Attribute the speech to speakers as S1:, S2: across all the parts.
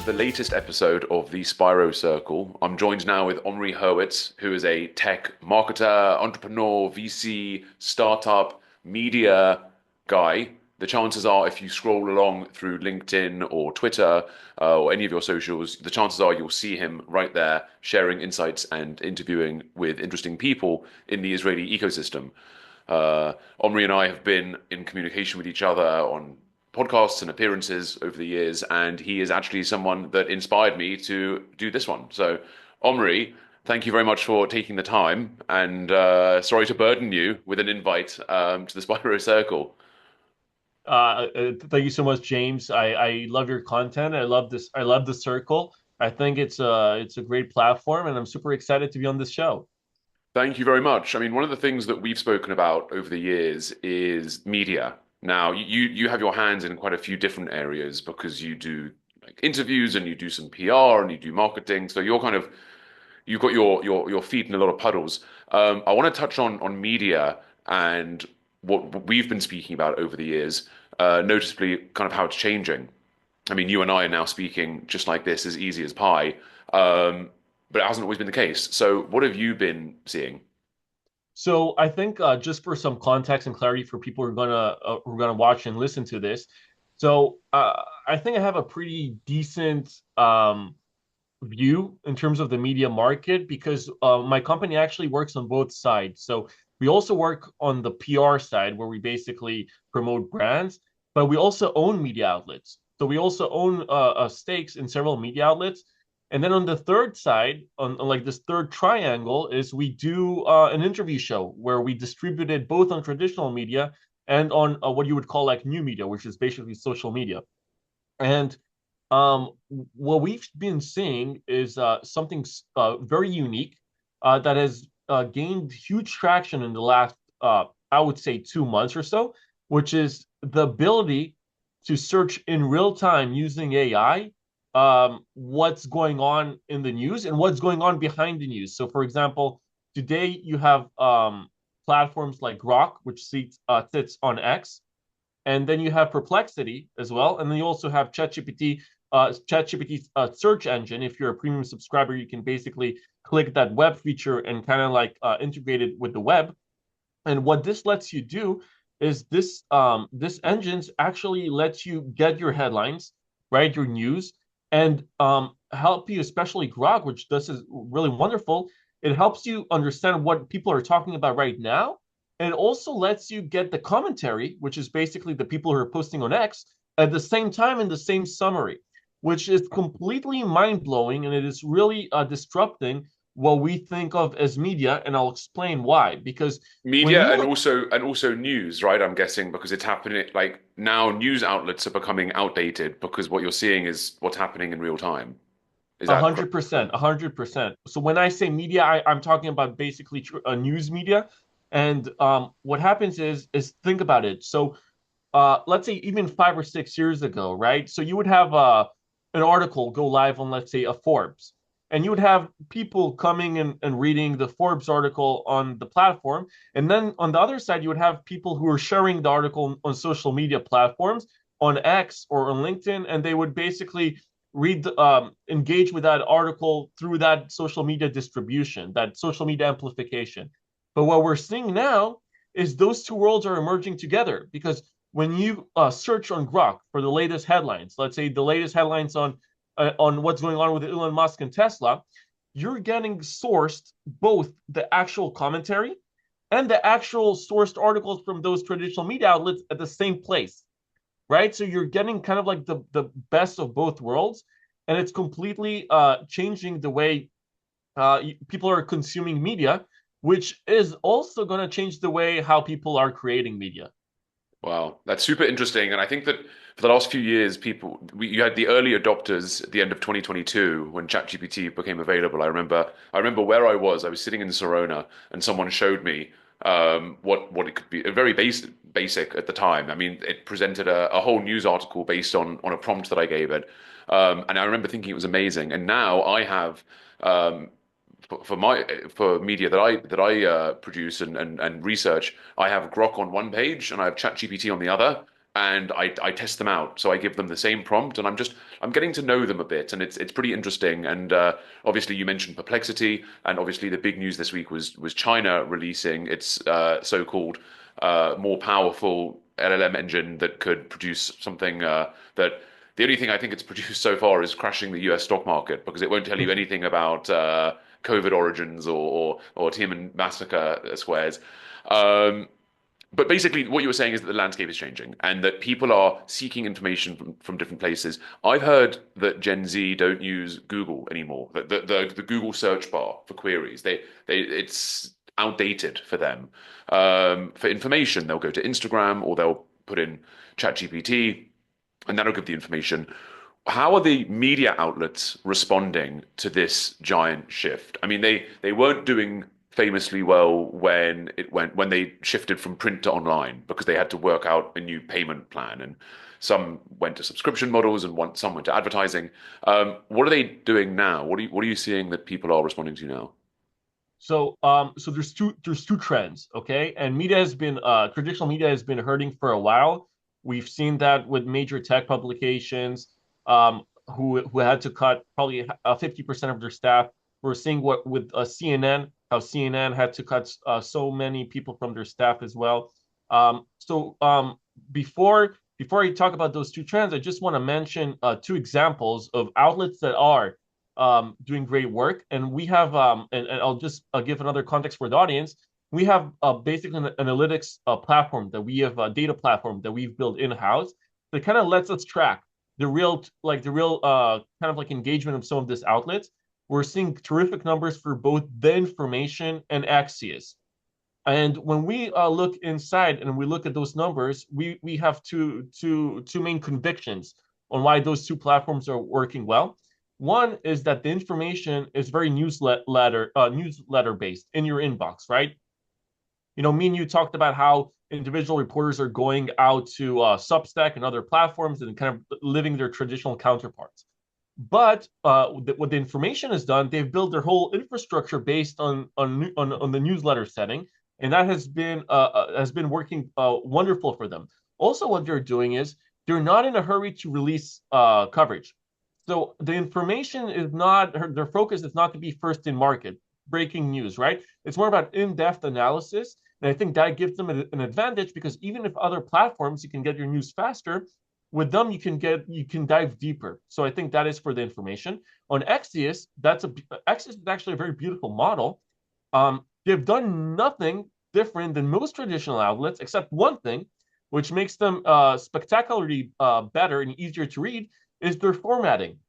S1: the latest episode of the Spiro Circle. I'm joined now with Omri Hurwitz, who is a tech marketer, entrepreneur, VC, startup, media guy. The chances are, if you scroll along through LinkedIn or Twitter or any of your socials, the chances are you'll see him right there sharing insights and interviewing with interesting people in the Israeli ecosystem. Omri and I have been in communication with each other on podcasts and appearances over the years, and he is actually someone that inspired me to do this one. So, Omri, thank you very much for taking the time, and sorry to burden you with an invite to the Spiro Circle.
S2: Thank you so much, James. I love your content. I love this. I love the circle. I think it's a great platform, and I'm super excited to be on this show.
S1: Thank you very much. I mean, one of the things that we've spoken about over the years is media. Now, you have your hands in quite a few different areas because you do like interviews and you do some PR and you do marketing. So you've got your feet in a lot of puddles. I want to touch on media and what we've been speaking about over the years, noticeably kind of how it's changing. I mean, you and I are now speaking just like this, as easy as pie. But it hasn't always been the case. So what have you been seeing?
S2: So I think just for some context and clarity for people who are gonna watch and listen to this, I think I have a pretty decent view in terms of the media market because my company actually works on both sides. So we also work on the PR side where we basically promote brands, but we also own media outlets. So we also own stakes in several media outlets. And then on the third side, on like this third triangle, is we do an interview show where we distribute it both on traditional media and on what you would call like new media, which is basically social media. And um, what we've been seeing is something very unique that has gained huge traction in the last, I would say, 2 months or so, which is the ability to search in real time using AI what's going on in the news and what's going on behind the news. So, for example, today you have platforms like Grok, which sits on X, and then you have Perplexity as well, and then you also have ChatGPT's search engine. If you're a premium subscriber, you can basically click that web feature and kind of like integrate it with the web. And what this lets you do is this engines actually lets you get your headlines, right, your news, and help you, especially Grok, which this is really wonderful. It helps you understand what people are talking about right now, and it also lets you get the commentary, which is basically the people who are posting on X, at the same time in the same summary, which is completely mind blowing, and it is really disrupting what we think of as media, and I'll explain why. Because when
S1: Media
S2: you
S1: and
S2: look
S1: also news, right? I'm guessing because it's happening like now news outlets are becoming outdated because what you're seeing is what's happening in real time. Is
S2: A
S1: that correct?
S2: hundred percent, 100%. So when I say media, I'm talking about basically news media. And what happens is think about it. So let's say even 5 or 6 years ago, right? So you would have an article go live on, let's say, a Forbes, and you would have people coming and reading the Forbes article on the platform. And then on the other side, you would have people who are sharing the article on social media platforms, on X or on LinkedIn, and they would basically engage with that article through that social media distribution, that social media amplification. But what we're seeing now is those two worlds are emerging together because when you search on Grok for the latest headlines, let's say the latest headlines on what's going on with Elon Musk and Tesla, you're getting sourced both the actual commentary and the actual sourced articles from those traditional media outlets at the same place, right? So you're getting kind of like the best of both worlds, and it's completely changing the way people are consuming media, which is also going to change the way how people are creating media.
S1: Wow, that's super interesting. And I think that for the last few years, you had the early adopters at the end of 2022 when ChatGPT became available. I remember where I was. I was sitting in Sorona, and someone showed me what it could be. Very basic at the time. I mean, it presented a whole news article based on a prompt that I gave it, and I remember thinking it was amazing. And now I have. For media that I produce and research, I have Grok on one page and I have ChatGPT on the other, and I test them out. So I give them the same prompt, and I'm getting to know them a bit, and it's pretty interesting. And obviously, you mentioned Perplexity, and obviously the big news this week was China releasing its so-called more powerful LLM engine that could produce something that. The only thing I think it's produced so far is crashing the US stock market because it won't tell you anything about COVID origins or Tiananmen massacre squares. Um, but basically, what you were saying is that the landscape is changing and that people are seeking information from different places. I've heard that Gen Z don't use Google anymore. That the Google search bar for queries, they it's outdated for them. For information, they'll go to Instagram or they'll put in ChatGPT, and that'll give the information. How are the media outlets responding to this giant shift? I mean, they weren't doing famously well when they shifted from print to online because they had to work out a new payment plan, and some went to subscription models and some went to advertising. What are they doing now? What are you seeing that people are responding to now?
S2: So there's two trends, okay? And media has been traditional media has been hurting for a while. We've seen that with major tech publications, who had to cut probably 50% of their staff. We're seeing what with CNN, how CNN had to cut so many people from their staff as well. Before I talk about those two trends, I just want to mention two examples of outlets that are doing great work. And we have, and I'll give another context for the audience. We have basically an analytics platform that we have a data platform that we've built in house that kind of lets us track the real kind of like engagement of some of these outlets. We're seeing terrific numbers for both the information and Axios. And when we look inside and we look at those numbers, we have two main convictions on why those two platforms are working well. One is that the information is very newsletter based in your inbox, right? Me and you talked about how individual reporters are going out to Substack and other platforms and kind of living their traditional counterparts. But what the information has done, they've built their whole infrastructure based on the newsletter setting, and that has been working wonderful for them. Also, what they're doing is they're not in a hurry to release coverage. So the information is not their focus is not to be first in market, breaking news, right? It's more about in-depth analysis. And I think that gives them an advantage because even if other platforms you can get your news faster, with them you can dive deeper. So I think that is for the information. On Axios, Axios is actually a very beautiful model. They've done nothing different than most traditional outlets, except one thing, which makes them spectacularly better and easier to read, is their formatting.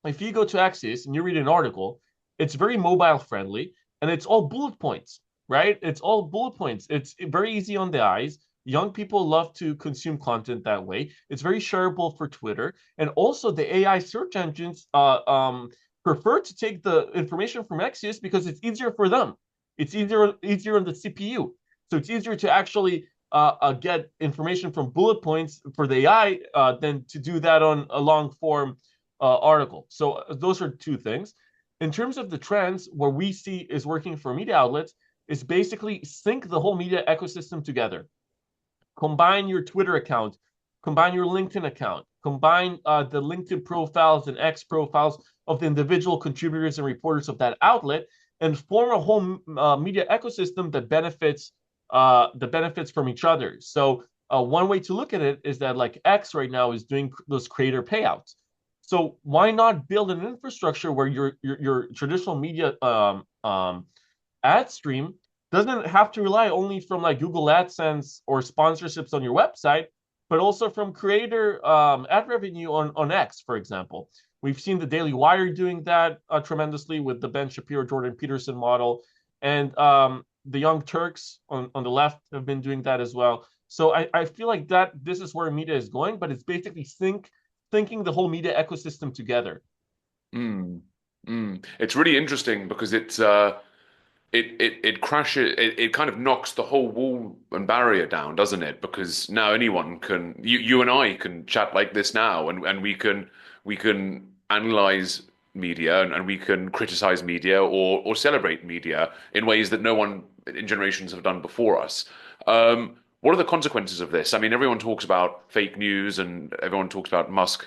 S2: If you go to Axios and you read an article, it's very mobile friendly and it's all bullet points, right? It's all bullet points. It's very easy on the eyes. Young people love to consume content that way. It's very shareable for Twitter. And also the AI search engines prefer to take the information from Axios because it's easier for them. It's easier on the CPU. So it's easier to actually get information from bullet points for the AI than to do that on a long form article. So those are two things. In terms of the trends, what we see is working for media outlets is basically sync the whole media ecosystem together. Combine your Twitter account, combine your LinkedIn account, combine the LinkedIn profiles and X profiles of the individual contributors and reporters of that outlet, and form a whole media ecosystem that benefits from each other. So one way to look at it is that like X right now is doing those creator payouts. So why not build an infrastructure where your traditional media ad stream doesn't have to rely only from like Google AdSense or sponsorships on your website, but also from creator ad revenue on X, for example. We've seen the Daily Wire doing that tremendously with the Ben Shapiro, Jordan Peterson model. And the Young Turks on the left have been doing that as well. So I feel like that this is where media is going, but it's basically thinking the whole media ecosystem together.
S1: Mm, It's really interesting because it crashes it kind of knocks the whole wall and barrier down, doesn't it? Because now anyone can you and I can chat like this now, and we can analyze media, and we can criticize media or celebrate media in ways that no one in generations have done before us. what are the consequences of this? I mean, everyone talks about fake news and everyone talks about Musk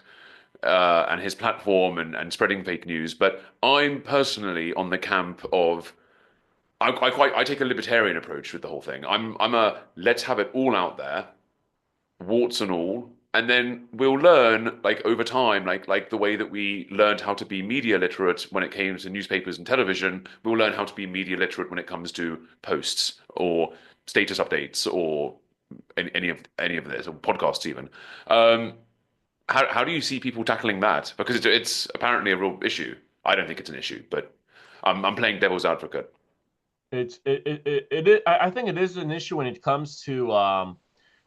S1: and his platform and spreading fake news, but I'm personally on the camp of I take a libertarian approach with the whole thing. I'm a let's have it all out there, warts and all, and then we'll learn like over time, like the way that we learned how to be media literate when it came to newspapers and television, we'll learn how to be media literate when it comes to posts or status updates or any of this or podcasts even. Um, how do you see people tackling that? Because it's apparently a real issue. I don't think it's an issue, but I'm playing devil's advocate.
S2: I think it is an issue when it comes to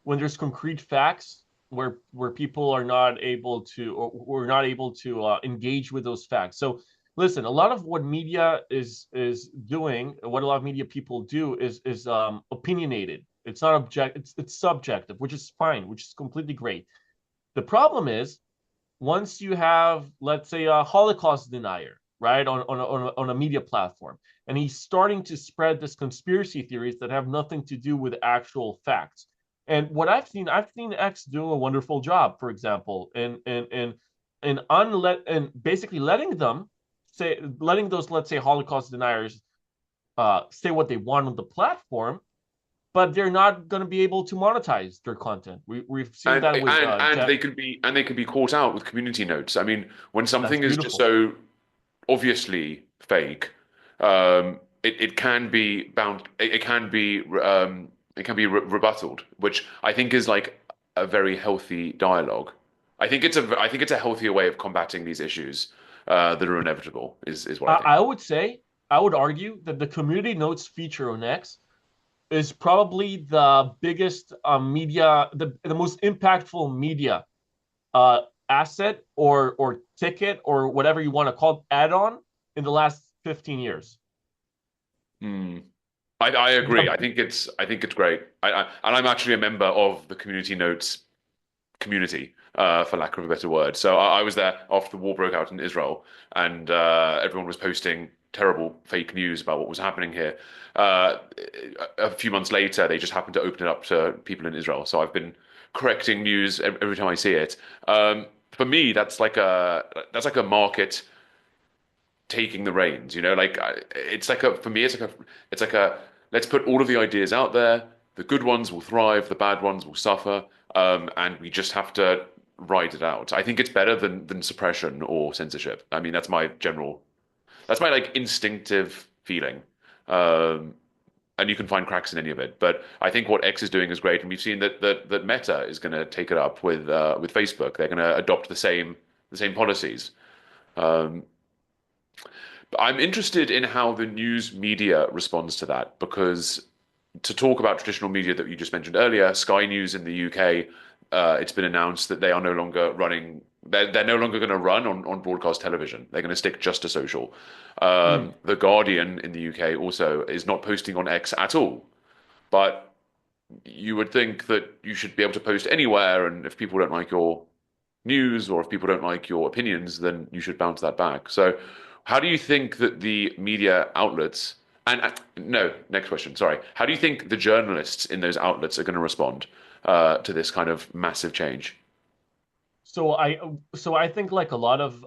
S2: when there's concrete facts where people are not able to or not able to engage with those facts. So listen, a lot of what media is doing, what a lot of media people do is opinionated. It's not object. It's subjective, which is fine, which is completely great. The problem is once you have, let's say, a Holocaust denier, right, on a media platform, and he's starting to spread this conspiracy theories that have nothing to do with actual facts. And what I've seen X do a wonderful job, for example, in basically letting those, let's say, Holocaust deniers say what they want on the platform, but they're not going to be able to monetize their content. We've seen
S1: And
S2: that with
S1: and
S2: Jeff.
S1: they can be caught out with community notes. I mean, when
S2: That's
S1: something is just
S2: beautiful.
S1: so obviously fake, it can be bound. It can be rebutted, which I think is like a very healthy dialogue. I think it's a healthier way of combating these issues that are inevitable. Is what I think.
S2: I would say, I would argue that the community notes feature on X is probably the biggest media, the most impactful media asset or ticket or whatever you want to call it, add-on in the last 15 years.
S1: Hmm. I agree.
S2: The,
S1: I think it's great. And I'm actually a member of the community notes community, for lack of a better word. So I was there after the war broke out in Israel, and everyone was posting terrible fake news about what was happening here. Uh, a few months later, they just happened to open it up to people in Israel. So I've been correcting news every time I see it. For me, that's like a market taking the reins, like it's like a for me it's like a let's put all of the ideas out there. The good ones will thrive, the bad ones will suffer, and we just have to ride it out. I think it's better than suppression or censorship. I mean, that's my like instinctive feeling. Um, and you can find cracks in any of it. But I think what X is doing is great, and we've seen that Meta is going to take it up with Facebook. They're going to adopt the same policies. Um, I'm interested in how the news media responds to that because to talk about traditional media that you just mentioned earlier, Sky News in the UK, it's been announced that they are no longer running. They're no longer going to run on broadcast television. They're going to stick just to social.
S2: mm,
S1: The Guardian in the UK also is not posting on X at all. But you would think that you should be able to post anywhere, and if people don't like your news or if people don't like your opinions, then you should bounce that back. So, how do you think that the media outlets and no, next question, sorry. How do you think the journalists in those outlets are going to respond to this kind of massive change?
S2: so I so I think like a lot of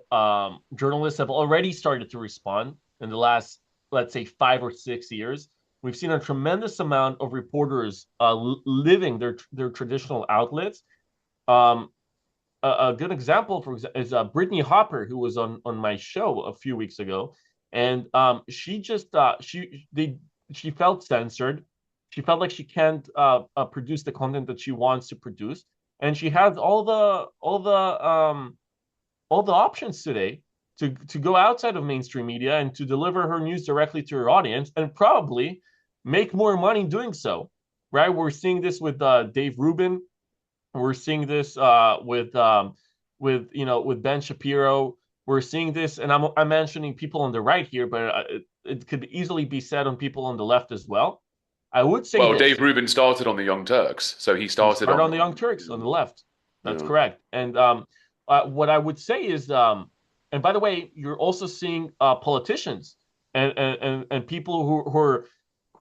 S2: journalists have already started to respond in the last, let's say, 5 or 6 years. We've seen a tremendous amount of reporters living their traditional outlets. Um, a good example is Brittany Hopper, who was on my show a few weeks ago, and she just she felt censored. She felt like she can't produce the content that she wants to produce, and she has all the options today to go outside of mainstream media and to deliver her news directly to her audience and probably make more money doing so. Right? We're seeing this with Dave Rubin. We're seeing this with Ben Shapiro. We're seeing this, and I'm mentioning people on the right here, but it could easily be said on people on the left as well. I would say
S1: Well, Dave
S2: this:
S1: Rubin started on the Young Turks, so he
S2: he
S1: started
S2: started on the Young Turks on the left. That's
S1: yeah.
S2: correct. And what I would say is, and by the way, you're also seeing politicians and people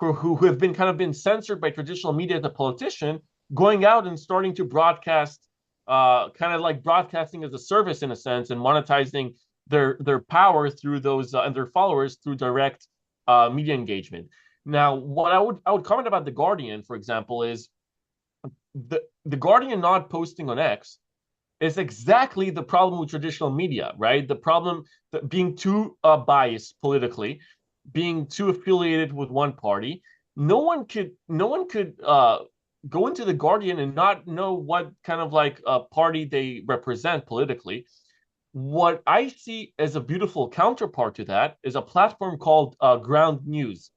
S2: who have been kind of been censored by traditional media as a politician, going out and starting to broadcast, kind of like broadcasting as a service in a sense, and monetizing their power through those and their followers through direct media engagement. Now, what I would comment about the Guardian, for example, is the Guardian not posting on X is exactly the problem with traditional media, right? The problem that being too biased politically, being too affiliated with one party. No one could go into the Guardian and not know what kind of like party they represent politically. What I see as a beautiful counterpart to that is a platform called Ground News.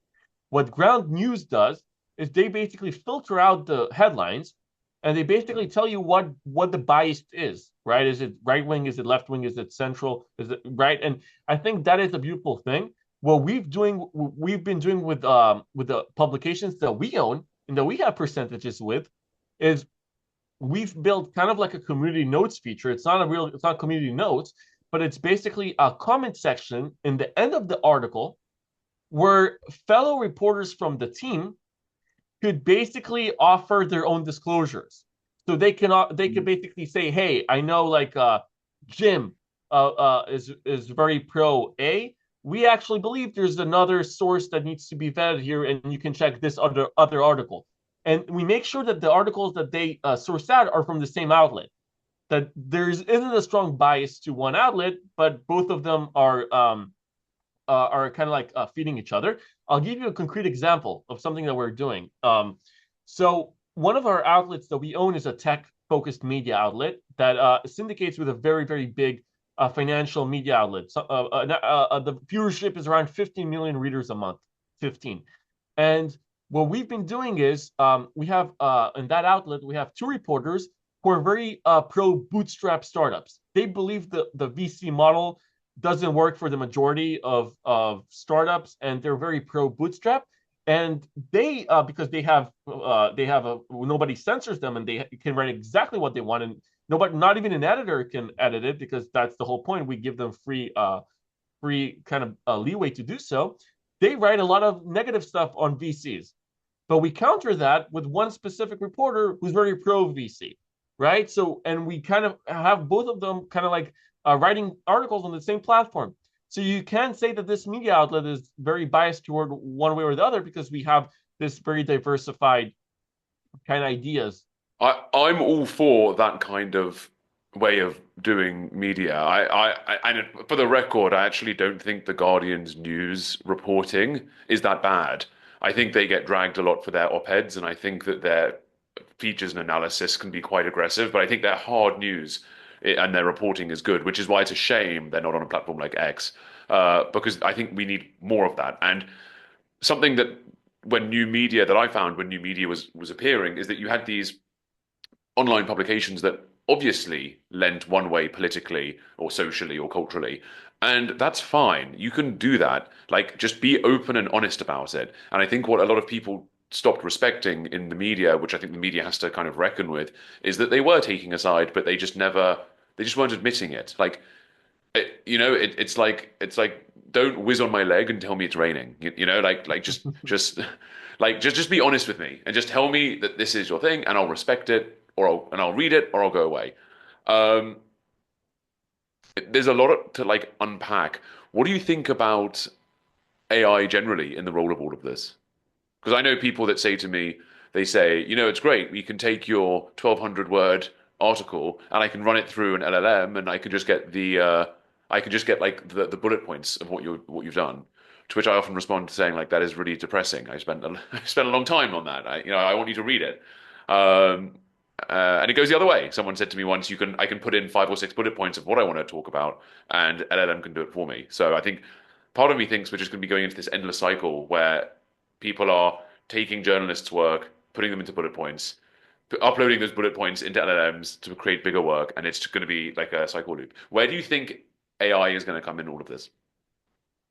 S2: What Ground News does is they basically filter out the headlines and they basically tell you what the bias is, right? Is it right wing? Is it left wing? Is it central? Is it right? And I think that is a beautiful thing. What we've been doing with the publications that we own and that we have percentages with, is we've built kind of like a community notes feature. It's not community notes, but it's basically a comment section in the end of the article where fellow reporters from the team could basically offer their own disclosures. So they could basically say, "Hey, I know like Jim is very pro A. We actually believe there's another source that needs to be vetted here, and you can check this other article." And we make sure that the articles that they source out are from the same outlet. That there isn't a strong bias to one outlet, but both of them are kind of like feeding each other. I'll give you a concrete example of something that we're doing. So one of our outlets that we own is a tech-focused media outlet that syndicates with a very, very big financial media outlet. So, the viewership is around 15 million readers a month, 15. And what we've been doing is we have in that outlet, we have two reporters who are very pro bootstrap startups. They believe the VC model doesn't work for the majority of startups, and they're very pro bootstrap. And they because they have a nobody censors them, and they can write exactly what they want, and nobody, not even an editor, can edit it, because that's the whole point. We give them free kind of leeway to do so. They write a lot of negative stuff on VCs, but we counter that with one specific reporter who's very pro VC, right? So, and we kind of have both of them kind of like writing articles on the same platform. So you can say that this media outlet is very biased toward one way or the other, because we have this very diversified kind of ideas.
S1: I'm all for that kind of way of doing media. And for the record, I actually don't think the Guardian's news reporting is that bad. I think they get dragged a lot for their op-eds, and I think that their features and analysis can be quite aggressive. But I think their hard news and their reporting is good, which is why it's a shame they're not on a platform like X, because I think we need more of that. And something that when new media that I found when new media was appearing is that you had these online publications that obviously lent one way politically or socially or culturally. And that's fine. You can do that. Like, just be open and honest about it. And I think what a lot of people stopped respecting in the media, which I think the media has to kind of reckon with, is that they were taking a side, but they just weren't admitting it. Like, it's like, don't whiz on my leg and tell me it's raining. Just be honest with me and just tell me that this is your thing, and I'll respect it, and I'll read it, or I'll go away. Um, there's a lot to like unpack. What do you think about AI generally in the role of all of this? Because I know people that say to me, they say, it's great. We can take your 1,200 word article and I can run it through an LLM, and I can just get like the bullet points of what you've done. To which I often respond saying like, that is really depressing. I spent a long time on that. I want you to read it. Um, and it goes the other way. Someone said to me once, I can put in 5 or 6 bullet points of what I want to talk about, and LLM can do it for me. So I think part of me thinks we're just going to be going into this endless cycle where people are taking journalists' work, putting them into bullet points, uploading those bullet points into LLMs to create bigger work, and it's going to be like a cycle loop. Where do you think AI is going to come in all of this?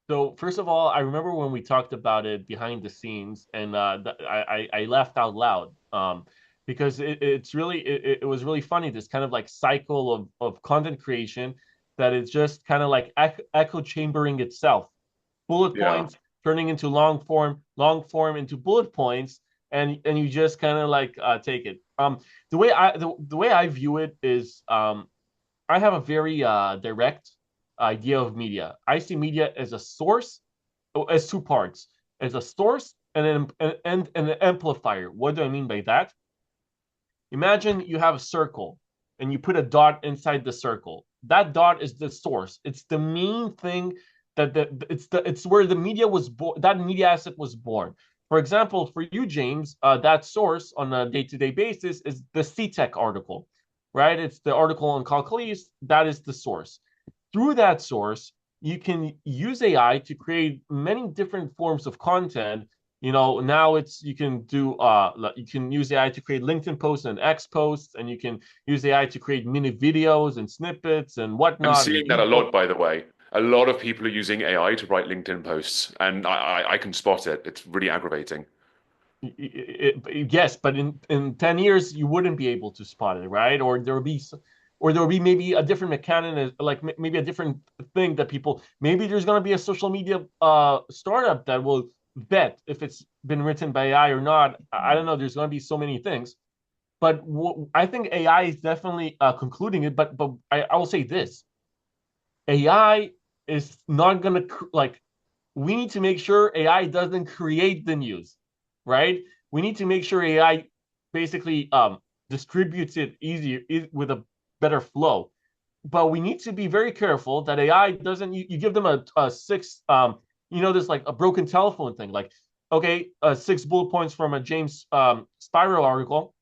S2: So first of all, I remember when we talked about it behind the scenes, and I laughed out loud, because it was really funny, this kind of like cycle of content creation that is just kind of like echo chambering itself. Bullet
S1: Yeah.
S2: points, turning into long form into bullet points, and you just kind of like take it. The way I view it is I have a very direct idea of media. I see media as a source, as two parts, as a source and an amplifier. What do I mean by that? Imagine you have a circle and you put a dot inside the circle. That dot is the source. It's the main thing it's where the media was born. That media asset was born. For example, for you, James, that source on a day-to-day basis is the CTech article, right? It's the article on Calculus. That is the source. Through that source, you can use AI to create many different forms of content. Now you can use AI to create LinkedIn posts and X posts, and you can use AI to create mini videos and snippets and
S1: I'm
S2: whatnot and
S1: seeing that a
S2: ebook.
S1: lot, by the way. A lot of people are using AI to write LinkedIn posts, and I can spot it. It's really aggravating.
S2: Yes, but in 10 years you wouldn't be able to spot it, right? Or there will be maybe a different mechanic, like maybe a different thing that people, maybe there's going to be a social media startup that will vet if it's been written by AI or not. I don't know. There's going to be so many things, but I think AI is definitely concluding it. But I will say this: AI is not going to like. We need to make sure AI doesn't create the news, right? We need to make sure AI basically distributes it easier with a better flow. But we need to be very careful that AI doesn't. You give them a six, there's like a broken telephone thing. Like, okay, 6 bullet points from a James Spiro article.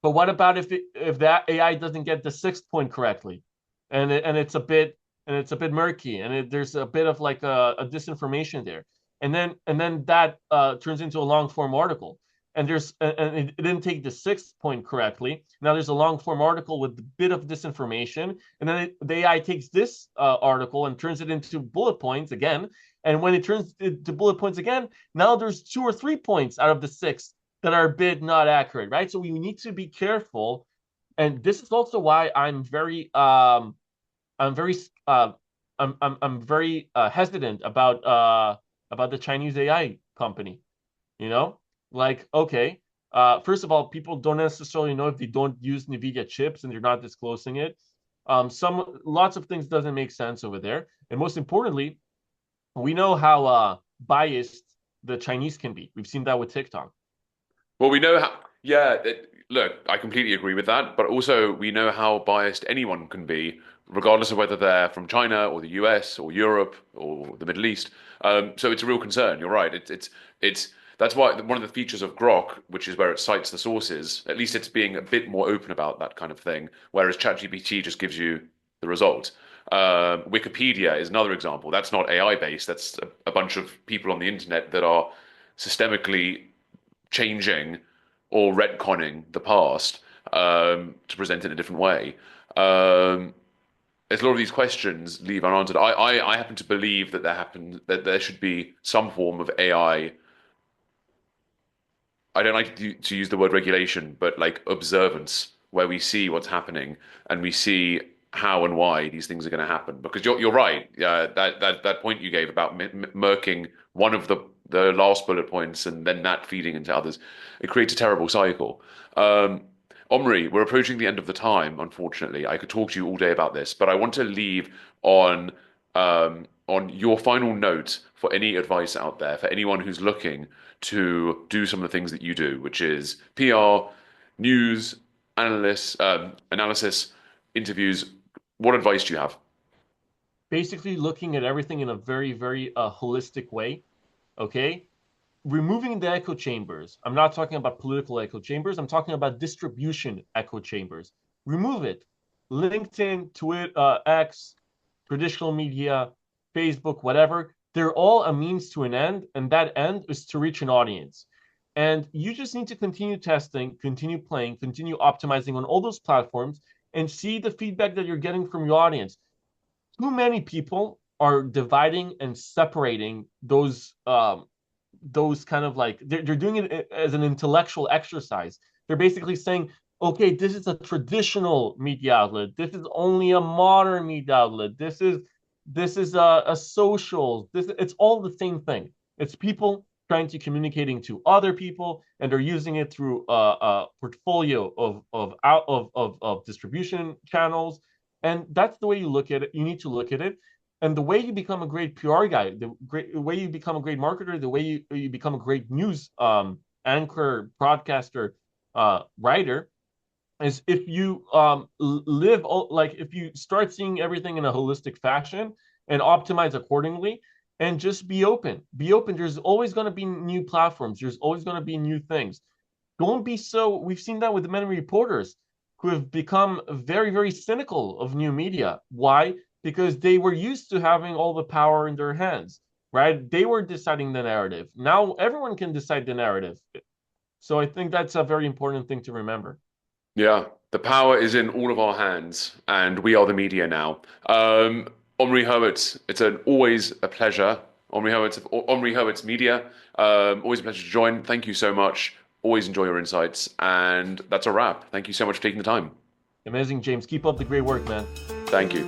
S2: But what about if that AI doesn't get the sixth point correctly, and it's a bit murky, and there's a bit of like a disinformation there, and then that turns into a long form article, and it didn't take the sixth point correctly. Now there's a long form article with a bit of disinformation, and then the AI takes this article and turns it into bullet points again. And when it turns it to bullet points again, now there's 2 or 3 points out of the six that are a bit not accurate, right? So we need to be careful, and this is also why I'm very I'm very hesitant about the Chinese AI company. You know, like, okay, first of all, people don't necessarily know if they don't use NVIDIA chips and they're not disclosing it. Lots of things doesn't make sense over there, and most importantly, we know how biased the Chinese can be. We've seen that with TikTok.
S1: Well, we know how, yeah, look, I completely agree with that, but also we know how biased anyone can be, regardless of whether they're from China or the US or Europe or the Middle East. So it's a real concern. You're right. It's that's why one of the features of Grok, which is where it cites the sources, at least it's being a bit more open about that kind of thing, whereas ChatGPT just gives you the result. Wikipedia is another example. That's not AI based. That's a bunch of people on the internet that are systemically changing or retconning the past to present it in a different way. There's a lot of these questions leave unanswered. I happen to believe that there should be some form of AI. I don't like to use the word regulation, but like observance, where we see what's happening and we see how and why these things are going to happen. Because you're right. That point you gave about murking one of the last bullet points and then that feeding into others, it creates a terrible cycle. Omri, we're approaching the end of the time, unfortunately. I could talk to you all day about this, but I want to leave on your final note for any advice out there for anyone who's looking to do some of the things that you do, which is PR, news, analysis, interviews. What advice do you have?
S2: Basically, looking at everything in a very, very holistic way. Okay, removing the echo chambers. I'm not talking about political echo chambers. I'm talking about distribution echo chambers. Remove it. LinkedIn, Twitter, X, traditional media, Facebook, whatever. They're all a means to an end, and that end is to reach an audience. And you just need to continue testing, continue playing, continue optimizing on all those platforms, and see the feedback that you're getting from your audience. Too many people are dividing and separating those kind of like they're doing it as an intellectual exercise. They're basically saying, okay, this is a traditional media outlet. This is only a modern media outlet. This is a social. It's all the same thing. It's people trying to communicating to other people, and they're using it through a portfolio of distribution channels. And that's the way you look at it. You need to look at it. And the way you become a great PR guy, the way you become a great marketer, the way you become a great news anchor, broadcaster, writer, is if you live like if you start seeing everything in a holistic fashion and optimize accordingly, and just be open. There's always going to be new platforms, there's always going to be new things. Don't be so, we've seen that with many reporters who have become very, very cynical of new media. Why? Because they were used to having all the power in their hands, right? They were deciding the narrative. Now everyone can decide the narrative. So I think that's a very important thing to remember.
S1: Yeah, the power is in all of our hands, and we are the media now. Omri Hurwitz, it's always a pleasure. Omri Hurwitz Media, always a pleasure to join. Thank you so much. Always enjoy your insights, and that's a wrap. Thank you so much for taking the time.
S2: Amazing, James. Keep up the great work, man.
S1: Thank you.